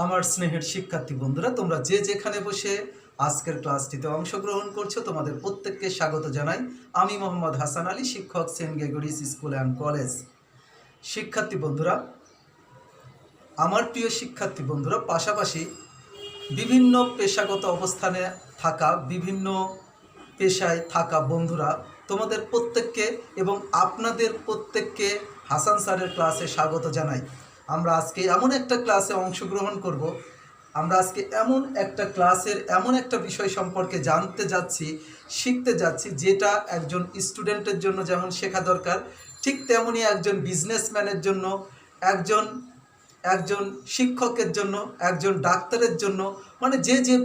আমার স্নেহের শিক্ষার্থী বন্ধুরা, তোমরা যে যেখানে বসে আজকের ক্লাসটিতে অংশগ্রহণ করছো তোমাদের প্রত্যেককে স্বাগত জানাই। আমি মোহাম্মদ হাসান আলী, শিক্ষক, Saint Gregory's School and College. শিক্ষার্থী বন্ধুরা, আমার প্রিয় শিক্ষার্থী বন্ধুরা, পাশাপাশি বিভিন্ন পেশাগত অবস্থানে থাকা, বিভিন্ন পেশায় থাকা বন্ধুরা, তোমাদের প্রত্যেককে এবং আপনাদের প্রত্যেককে হাসান স্যারের ক্লাসে স্বাগত জানাই। আমরা আজকে এমন একটা ক্লাসে অংশগ্রহণ করব, আমরা আজকে এমন একটা ক্লাসের এমন একটা বিষয় সম্পর্কে জানতে যাচ্ছি, শিখতে যাচ্ছি, যেটা একজন স্টুডেন্টের জন্য যেমন শেখা দরকার, ঠিক তেমনই একজন বিজনেসম্যানের জন্য, একজন একজন শিক্ষকের জন্য, একজন ডাক্তারের জন্য, মানে যে যে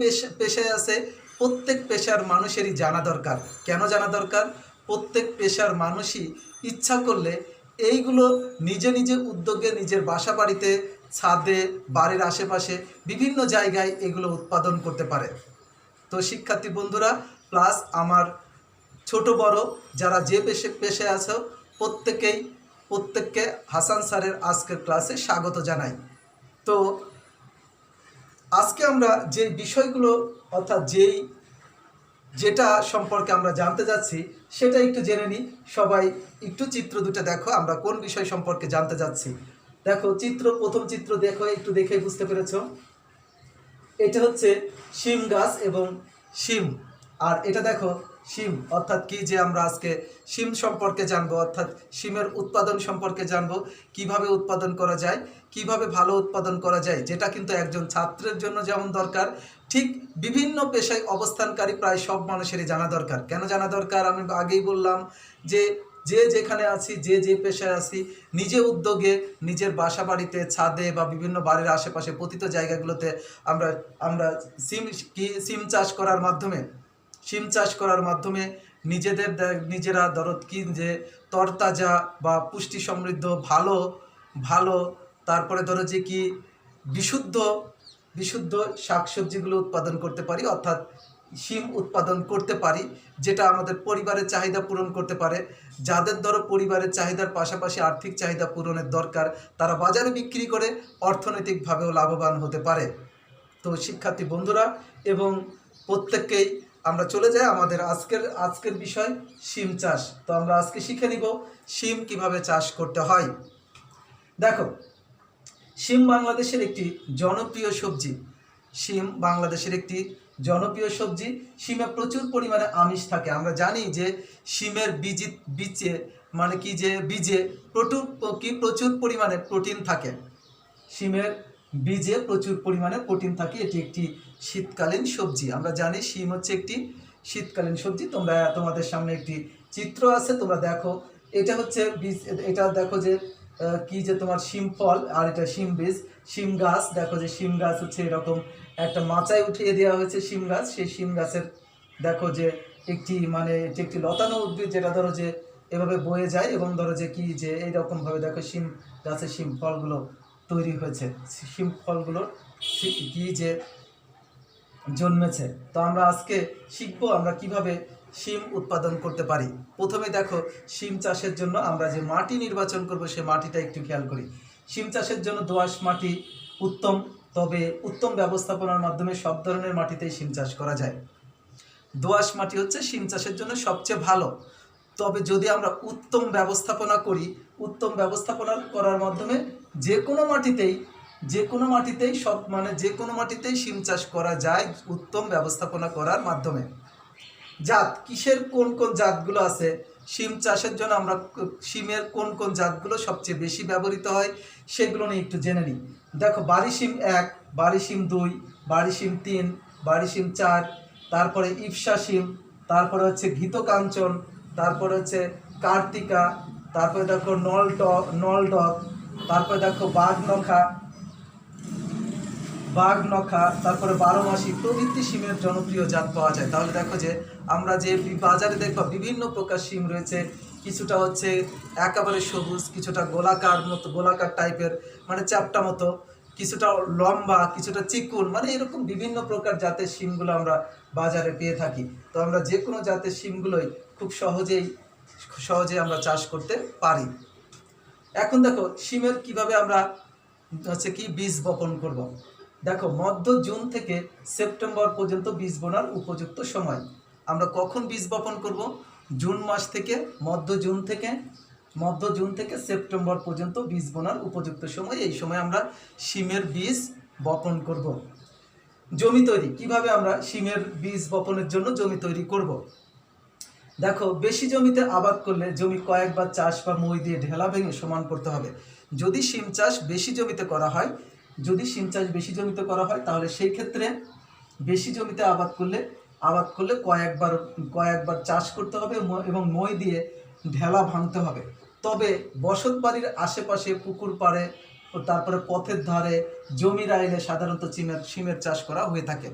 পেশায় আছে প্রত্যেক পেশার মানুষেরই জানা দরকার। কেন জানা দরকার? প্রত্যেক পেশার মানুষই ইচ্ছা করলে এইগুলো নিজে নিজে উদ্যোগে নিজের বাসা বাড়িতে, ছাদে, বাড়ির আশেপাশে বিভিন্ন জায়গায় এগুলো উৎপাদন করতে পারে। তো শিক্ষার্থী বন্ধুরা, প্লাস আমার ছোট বড় যারা যে পেশায় আছো প্রত্যেককে হাসান স্যারের আজকের ক্লাসে স্বাগত জানাই। তো আজকে আমরা যে বিষয়গুলো অর্থাৎ যেটা সম্পর্কে আমরা জানতে যাচ্ছি সেটা একটু জেনে নিই। সবাই একটু চিত্র দুটো দেখো, আমরা কোন বিষয় সম্পর্কে জানতে যাচ্ছি। দেখো প্রথম চিত্র দেখো, একটু দেখেই বুঝতে পেরেছো। এটা হচ্ছে শিম গাছ এবং শিম, আর এটা দেখো শিম অর্থাৎ কি, যে আমরা আজকে শিম সম্পর্কে জানবো, অর্থাৎ শিমের উৎপাদন সম্পর্কে জানবো, কিভাবে উৎপাদন করা যায়, কিভাবে ভালো উৎপাদন করা যায়, যেটা কিন্তু একজন ছাত্রের জন্য যেমন দরকার, ঠিক বিভিন্ন পেশায় অবস্থানকারী প্রায় সব মানুষেরই জানা দরকার। কেন জানা দরকার? আমি আগেই বললাম যে যে যেখানে আছি, যে যে পেশায় আছি, নিজে উদ্যোগে নিজের বাসা বাড়িতে, ছাদে বা বিভিন্ন বাড়ির আশেপাশে পতিত জায়গাগুলোতে আমরা আমরা সিম চাষ করার মাধ্যমে নিজেরা ধরো কি, যে তরতাজা বা পুষ্টি সমৃদ্ধ ভালো ভালো তারপরে ধরো যে কি বিশুদ্ধ বিশুদ্ধ শাকসবজিগুলো উৎপাদন করতে পারি, অর্থাৎ শিম উৎপাদন করতে পারি, যেটা আমাদের পরিবারের চাহিদা পূরণ করতে পারে। যাদের ধরো পরিবারের চাহিদার পাশাপাশি আর্থিক চাহিদা পূরণের দরকার, তারা বাজারে বিক্রি করে অর্থনৈতিকভাবেও লাভবান হতে পারে। তো শিক্ষার্থী বন্ধুরা এবং প্রত্যেককেই আমরা চলে যাই আমাদের আজকের বিষয় শিম চাষ। তো আমরা আজকে শিখে নিব শিম কিভাবে চাষ করতে হয়। দেখো, শিম বাংলাদেশের একটি জনপ্রিয় সবজি। শিম বাংলাদেশের একটি জনপ্রিয় সবজি। শিমে প্রচুর পরিমাণে আমিষ থাকে। আমরা জানি যে শিমের বীজে মানে কি, যে বীজে প্রচুর পরিমাণে প্রোটিন থাকে। শিমের বীজে প্রচুর পরিমাণে প্রোটিন থাকে। এটি একটি শীতকালীন সবজি। আমরা জানি শিম হচ্ছে একটি শীতকালীন সবজি। তোমাদের সামনে একটি চিত্র আছে, তোমরা দেখো। এটা হচ্ছে বীজ, এটা দেখো যে কি, যে তোমার শিম ফল, আর এটা শিম বীজ। শিম গাছ দেখো, যে শিম গাছ হচ্ছে এরকম একটা মাচায় উঠিয়ে দেওয়া হয়েছে শিম গাছ। সেই শিম গাছের দেখো যে এটি একটি লতানো উদ্ভিদ, যেটা ধরো যে এভাবে বয়ে যায়, এবং ধরো যে কি, যে এইরকমভাবে দেখো শিম গাছের শিম ফলগুলো তৈরি হয়েছে, শিম ফলগুলো কি যে জন্মেছে। তো আমরা আজকে শিখবো আমরা কিভাবে শিম উৎপাদন করতে পারি। প্রথমে দেখো, শিম চাষের জন্য আমরা যে মাটি নির্বাচন করব সে মাটিটা একটু খেয়াল করি। শিম চাষের জন্য দোআঁশ মাটি উত্তম, তবে উত্তম ব্যবস্থাপনার মাধ্যমে সব ধরনের মাটিতেই শিম চাষ করা যায়। দোআঁশ মাটি হচ্ছে শিম চাষের জন্য সবচেয়ে ভালো। তবে যদি আমরা উত্তম ব্যবস্থাপনা করার মাধ্যমে যে কোনো মাটিতেই শিম চাষ করা যায়, উত্তম ব্যবস্থাপনা করার মাধ্যমে। কিসের কোন কোন জাতগুলো আছে শিম চাষের জন্য, আমরা শিমের কোন কোন জাতগুলো সবচেয়ে বেশি ব্যবহৃত হয় সেগুলো নিয়ে একটু জেনে নিই। দেখো, বাড়ি শিম 1, বাড়ি শিম 2, বাড়ি শিম 3, বাড়ি শিম 4, তারপরে ইপসা শিম, তারপরে হচ্ছে ঘৃতকাঞ্চন, তারপরে হচ্ছে কার্তিকা, তারপরে দেখো নলডক, তারপরে দেখো বাঘনখা, তারপরে 12 মাসি প্রভৃতি শিমের জনপ্রিয় জাত পাওয়া যায়। তাহলে দেখো যে আমরা যে বাজারে দেখবা বিভিন্ন প্রকার শিম রয়েছে, কিছুটা হচ্ছে একেবারে সবুজ, কিছুটা গোলাকার টাইপের মানে চ্যাপ্টা মতো, কিছুটা লম্বা, কিছুটা চিকুন, মানে এরকম বিভিন্ন প্রকার জাতের শিমগুলো আমরা বাজারে পেয়ে থাকি। তো আমরা যে কোনো জাতের শিমগুলোই খুব সহজে আমরা চাষ করতে পারি। এখন দেখো শিমের কিভাবে আমরা বীজ বপন করব। দেখো মধ্য জুন থেকে সেপ্টেম্বর পর্যন্ত বীজ বোনার উপযুক্ত সময়। আমরা কখন বীজ বপন করব? জুন মাস থেকে মধ্য জুন থেকে সেপ্টেম্বর পর্যন্ত বীজ বোনার উপযুক্ত সময়। এই সময় আমরা শিমের বীজ বপন করব। জমি তৈরি কিভাবে আমরা শিমের বীজ বপনের জন্য জমি তৈরি করব? দেখো বেশি জমিতে আবাদ করলে জমি কয়েকবার চাষ বা মই দিয়ে ঢেলা ভেঙে সমান করতে হবে। যদি শিম চাষ বেশি জমিতে করা হয় তাহলে সেই ক্ষেত্রে বেশি জমিতে আবাদ করলে কয়েকবার চাষ করতে হবে এবং মই দিয়ে ঢেলা ভাঙতে হবে। তবে বসত বাড়ির আশেপাশে পুকুর পাড়ে ও তারপরে পথের ধারে জমির আইলে সাধারণত শিমের চাষ করা হয়ে থাকে।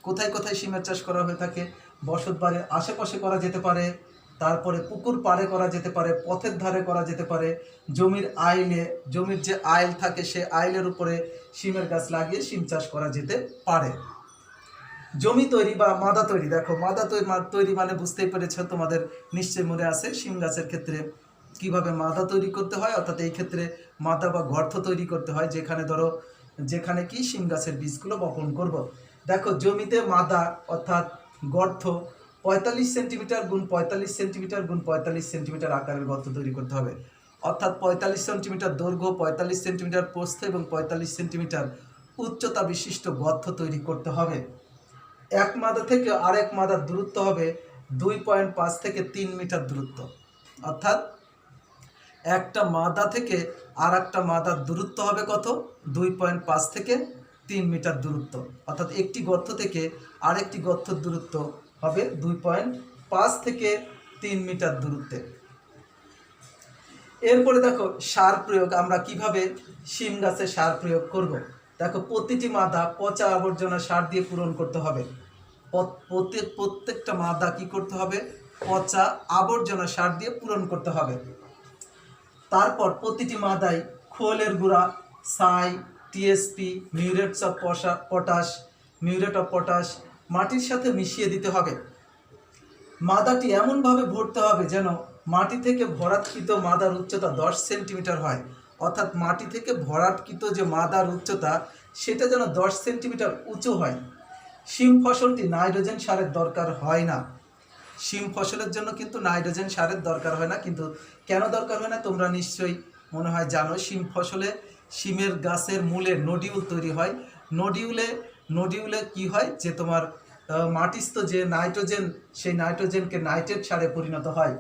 কোথায় কোথায় শিমের চাষ করা হয়ে থাকে? বসত বাড়ির আশেপাশে করা যেতে পারে, তারপরে পুকুর পাড়ে করা যেতে পারে, পথের ধারে করা যেতে পারে, জমির যে আইল থাকে সে আইলের উপরে শিমের গাছ লাগিয়ে শিম চাষ করা যেতে পারে। জমি তৈরি বা মাদা তৈরি, দেখো মাদা তৈরি মানে বুঝতেই পেরেছ, তোমাদের নিশ্চয়ই মনে আছে শিম গাছের ক্ষেত্রে কিভাবে মাদা তৈরি করতে হয়। অর্থাৎ এই ক্ষেত্রে মাদা বা গর্ত তৈরি করতে হয়, যেখানে কি শিম গাছের বীজগুলো বপন করব। দেখো জমিতে মাদা অর্থাৎ গর্ত 45 সেন্টিমিটার গুণ 45 সেন্টিমিটার গুণ 45 সেন্টিমিটার আকারের গর্ত তৈরি করতে হবে। অর্থাৎ 45 সেন্টিমিটার দৈর্ঘ্য, 45 সেন্টিমিটার প্রস্থ এবং 45 সেন্টিমিটার উচ্চতা বিশিষ্ট গর্ত তৈরি করতে হবে। এক মাদা থেকে আরেক মাদার দূরত্ব হবে 2.5 থেকে 3 মিটার দূরত্ব। অর্থাৎ একটা মাদা থেকে আর একটা মাদার দূরত্ব হবে কত? 2.5 থেকে 3 মিটার দূরত্ব। অর্থাৎ একটি গর্ত থেকে আরেকটি গর্তের দূরত্ব হবে 2.5 থেকে 3 মিটার দূরত্বে। এরপরে দেখো সার প্রয়োগ, আমরা কিভাবে শিম গাছে সার প্রয়োগ করব। দেখো প্রতিটি মাদা পচা আবর্জনা সার দিয়ে পূরণ করতে হবে। প্রত্যেকটা মাদা কি করতে হবে? পচা আবর্জনা সার দিয়ে পূরণ করতে হবে। তারপর প্রতিটি মাদায় খোলের গুঁড়া, ছাই, টিএসপি, মিউরেট অফ পটাশ মাটির সাথে মিশিয়ে দিতে হবে। মাদাটি এমনভাবে ভরতে হবে যেন মাটি থেকে ভরাটকৃত মাদার উচ্চতা 10 সেন্টিমিটার হয়। অর্থাৎ মাটি থেকে ভরাটকৃত যে মাদার উচ্চতা সেটা যেন 10 সেন্টিমিটার উঁচু হয়। শিম ফসলটি নাইট্রোজেন সারের দরকার হয় না। শিম ফসলের জন্য কিন্তু নাইট্রোজেন সারের দরকার হয় না। কিন্তু কেন দরকার হয় না তোমরা নিশ্চয়ই মনে হয় জানো। শিমের গাছের মূলে নডিউল তৈরি হয়। নডিউলে কি হয় যে তোমার মাটিস্থ যে নাইট্রোজেন, সেই নাইট্রোজেনকে নাইট্রেট সারে পরিণত হয়।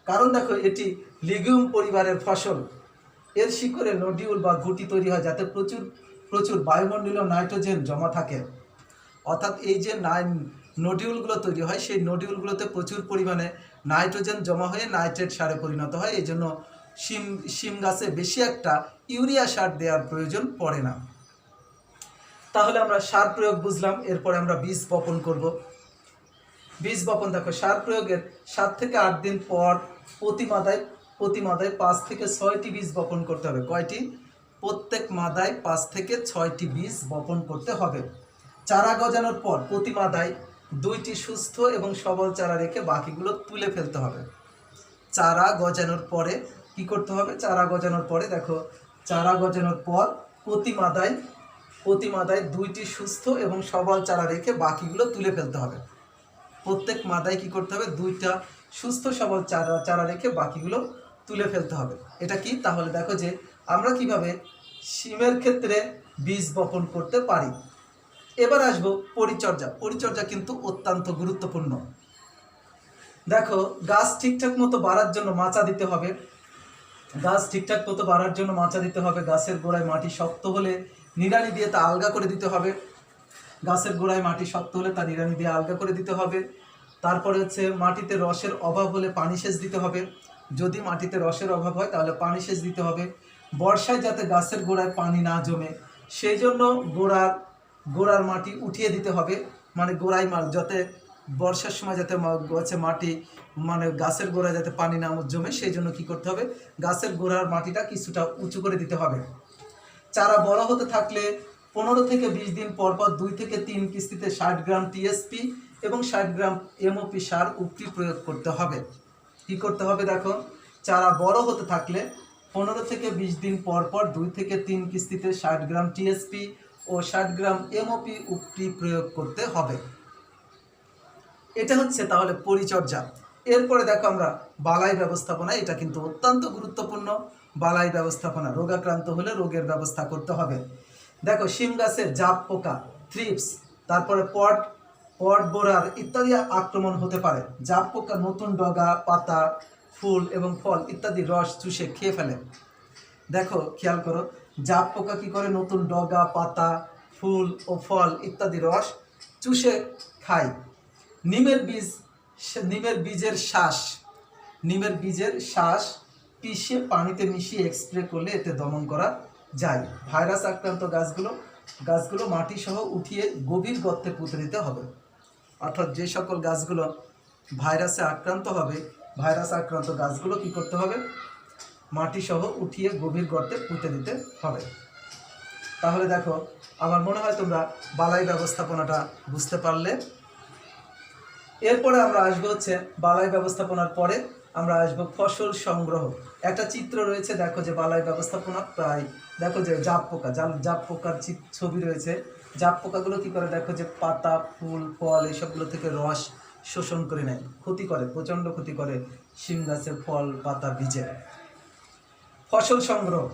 কারণ দেখো এটি লিগিউম পরিবারের ফসল। এর শিকড়ে নডিউল বা গুটি তৈরি হয় যাতে প্রচুর বায়ুমণ্ডলীয় নাইট্রোজেন জমা থাকে। অর্থাৎ এই যে নডিউলগুলো তৈরি হয় সেই নডিউলগুলোতে প্রচুর পরিমাণে নাইট্রোজেন জমা হয়ে নাইট্রেট সারে পরিণত হয়। এই জন্য শিম গাছে বেশি একটা ইউরিয়া সার দেওয়ার প্রয়োজন পড়ে না। তাহলে আমরা সার প্রয়োগ বুঝলাম। এরপরে আমরা বীজ বপন করব। বীজ বপন দেখো সার প্রয়োগের 7 থেকে 8 দিন পর প্রতি মাদায় 5 থেকে 6টি বীজ বপন করতে হবে। কয়টি? প্রত্যেক মাদায় 5 থেকে 6টি বীজ বপন করতে হবে। চারা গজানোর পর প্রতি মাদায় 2টি সুস্থ এবং সবল চারা রেখে বাকিগুলো তুলে ফেলতে হবে। চারা গজানোর পরে কি করতে হবে? চারা গজানোর পরে দেখো চারা গজানোর পর প্রতি মাদায় 2টি সুস্থ এবং সবল চারা রেখে বাকিগুলো তুলে ফেলতে হবে। প্রত্যেক মাদায় কি করতে হবে? 2টা সুস্থ সবল চারা রেখে বাকিগুলো তুলে ফেলতে হবে। এটা কি? তাহলে দেখো যে আমরা কিভাবে শিমের ক্ষেত্রে বীজ বপন করতে পারি। এবার আসবো পরিচর্যা কিন্তু অত্যন্ত গুরুত্বপূর্ণ। দেখো গাছ ঠিকঠাক মতো বাড়ার জন্য মাচা দিতে হবে। গাছের গোড়ায় মাটি শক্ত হলে নিড়ানি দিয়ে তা আলগা করে দিতে হবে। তারপরে হচ্ছে মাটিতে রসের অভাব হলে পানি সেচ দিতে হবে। যদি মাটিতে রসের অভাব হয় তাহলে পানি সেচ দিতে হবে। বর্ষায় যাতে গাছের গোড়ায় পানি না জমে সেই জন্য গোড়ার মাটি উঠিয়ে দিতে হবে। মানে যাতে বর্ষার সময় যাতে মাটি গাছের গোড়ায় যাতে পানি না জমে সেই জন্য কি করতে হবে? গাছের গোড়ার মাটিটা কিছুটা উঁচু করে দিতে হবে। চারা বড় হতে থাকলে 15 থেকে 20 দিন পর 2 থেকে 3 কিস্তিতে 60 গ্রাম টিএসপি এবং 60 গ্রাম এমওপি সার উপরি প্রয়োগ করতে হবে। কি করতে হবে? দেখো চারা বড় হতে থাকলে 15 থেকে 20 দিন পর 2 থেকে 3 কিস্তিতে 60 গ্রাম টিএসপি ও ও 60 গ্রাম MOP প্রয়োগ করতে হবে। এটা হচ্ছে তাহলে পরিচর্যা। এরপরে দেখো আমরা বালাই ব্যবস্থাপনা, এটা কিন্তু অত্যন্ত গুরুত্বপূর্ণ। বালাই ব্যবস্থাপনা, রোগাক্রান্ত হলে রোগের ব্যবস্থা করতে হবে। দেখো শিম গাছের জাপ পোকা, থ্রিপস, তারপরে পট বোরার ইত্যাদি আক্রমণ হতে পারে। জাপ পোকা নতুন ডগা, পাতা, ফুল এবং ফল ইত্যাদি রস চুষে খেয়ে ফেলে। দেখো খেয়াল করো, জাপ পোকা কি করে? নতুন ডগা, পাতা, ফুল ও ফল ইত্যাদি রস চুষে খায়। নিমের বীজের শ্বাস পিষে পানিতে মিশিয়ে স্প্রে করলে এতে দমন করা যায়। ভাইরাস আক্রান্ত গাছগুলো মাটি সহ উঠিয়ে গভীর গর্তে পুঁতে দিতে হবে। অর্থাৎ যে সকল গাছগুলো ভাইরাসে আক্রান্ত হবে, ভাইরাস আক্রান্ত গাছগুলো কি করতে হবে? মাটি সহ উঠিয়ে গভীর গর্তে পুঁতে দিতে হবে। তাহলে দেখো, আমার মনে হয় তোমরা বালাই ব্যবস্থাপনাটা বুঝতে পারলে। এরপরে আমরা আসবো হচ্ছে বালাই ব্যবস্থাপনার পরে আমরা আসবো ফসল সংগ্রহ। একটা চিত্র রয়েছে, দেখো যে বালাই ব্যবস্থাপনা প্রায়, দেখো যে জাপ পোকার ছবি রয়েছে। জাপ পোকাগুলো কি করে? দেখো যে পাতা, ফুল, ফল এইসবগুলো থেকে রস শোষণ করে নেয়, ক্ষতি করে, প্রচণ্ড ক্ষতি করে শিম গাছের ফল, পাতা, বীজে। ফসল সংগ্রহ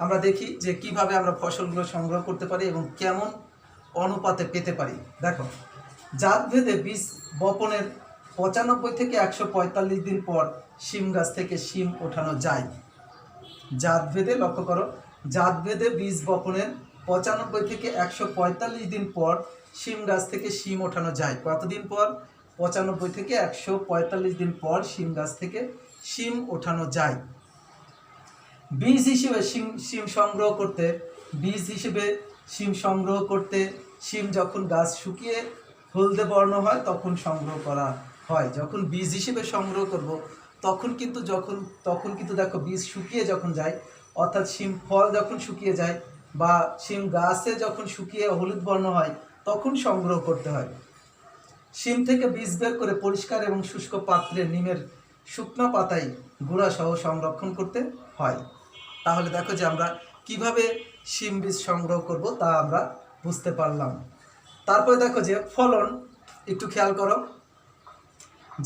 আমরা দেখি যে কিভাবে আমরা ফসলগুলো সংগ্রহ করতে পারি এবং কেমন অনুপাতে পেতে পারি। দেখো, জাতভেদে বীজ বপনের 95 থেকে 145 দিন পর শিম গাছ থেকে শিম ওঠানো যায়। জাতভেদে, লক্ষ্য করো, জাতভেদে বীজ বপনের 95 থেকে 145 দিন পর শিম গাছ থেকে শিম ওঠানো যায়। কতদিন পর? 95 থেকে 145 দিন পর শিম গাছ থেকে শিম ওঠানো যায়। বীজ হিসেবে শিম সংগ্রহ করতে শিম যখন গাছ শুকিয়ে হলদে বর্ণ হয় তখন সংগ্রহ করা হয়। যখন বীজ হিসেবে সংগ্রহ করব তখন কিন্তু দেখো বীজ শুকিয়ে যখন যায়, অর্থাৎ শিম ফল যখন শুকিয়ে যায় বা শিম গাছে যখন শুকিয়ে হলুদ বর্ণ হয় তখন সংগ্রহ করতে হয়। শিম থেকে বীজ বের করে পরিষ্কার এবং শুষ্ক পাত্রে নিমের শুকনো পাতায় গুঁড়া সহ সংরক্ষণ করতে হয়। তাহলে দেখো যে আমরা কিভাবে শিম বীজ সংগ্রহ করব তা আমরা বুঝতে পারলাম। তারপরে দেখো যে ফলন, একটু খেয়াল করো,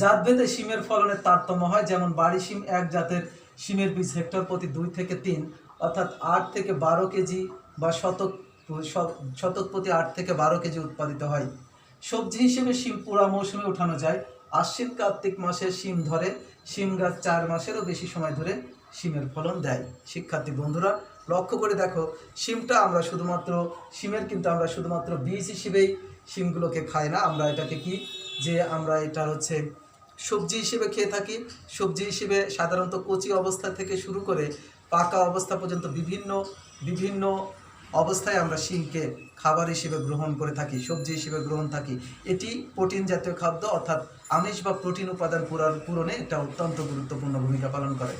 জাতভেদে শিমের ফলনের তারতম্য হয়। যেমন বাড়ি শিম এক জাতের শিমের বীজ হেক্টর প্রতি 2 থেকে 3 অর্থাৎ 8 থেকে 12 কেজি বা শতক প্রতি 8 থেকে 12 কেজি উৎপাদিত হয়। সবজি হিসেবে শিম পুরা মৌসুমে উঠানো যায়। আশ্বিন কার্তিক মাসে শিম ধরে, শিম গাছ 4 মাসেরও বেশি সময় ধরে শিমের ফলন দেয়। শিক্ষার্থী বন্ধুরা লক্ষ্য করে দেখো, শিমের কিন্তু আমরা শুধুমাত্র বীজ হিসেবেই শিমগুলোকে খাই না, আমরা এটাকে আমরা এটা হচ্ছে সবজি হিসেবে খেয়ে থাকি। সবজি হিসেবে সাধারণত কচি অবস্থা থেকে শুরু করে পাকা অবস্থা পর্যন্ত বিভিন্ন অবস্থায় আমরা শিমকে খাবার হিসেবে গ্রহণ করে থাকি, সবজি হিসেবে গ্রহণ থাকি। এটি প্রোটিন জাতীয় খাদ্য, অর্থাৎ আমিষ বা প্রোটিন উপাদান পূরণে এটা অত্যন্ত গুরুত্বপূর্ণ ভূমিকা পালন করে।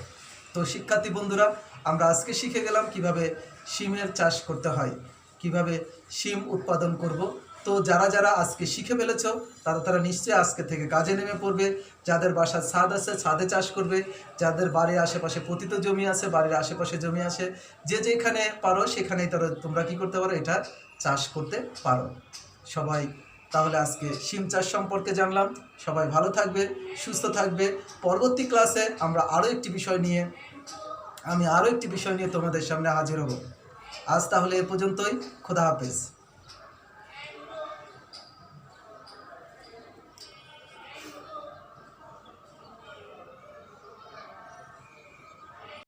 তো শিক্ষার্থী বন্ধুরা, আমরা আজকে শিখে গেলাম কিভাবে শিমের চাষ করতে হয়, কিভাবে শিম উৎপাদন করব। তো যারা আজকে শিখে ফেলেছ তারা নিশ্চয়ই আজকে থেকে কাজে নেমে পড়বে। যাদের বাসার ছাদ আছে ছাদে চাষ করবে, যাদের বাড়ির আশেপাশে পতিত জমি আছে, বাড়ির আশেপাশে জমি আছে, যেখানে পারো সেখানেই তোমরা কি করতে পারো? এটা চাষ করতে পারো। সবাই তাহলে আজকে শিম চাষ সম্পর্কে জানলাম। সবাই ভালো থাকবে, সুস্থ থাকবে। পরবর্তী ক্লাসে আমি আরও একটি বিষয় নিয়ে তোমাদের সামনে হাজির হব। আজ তাহলে এ পর্যন্তই। খোদা হাফেজ।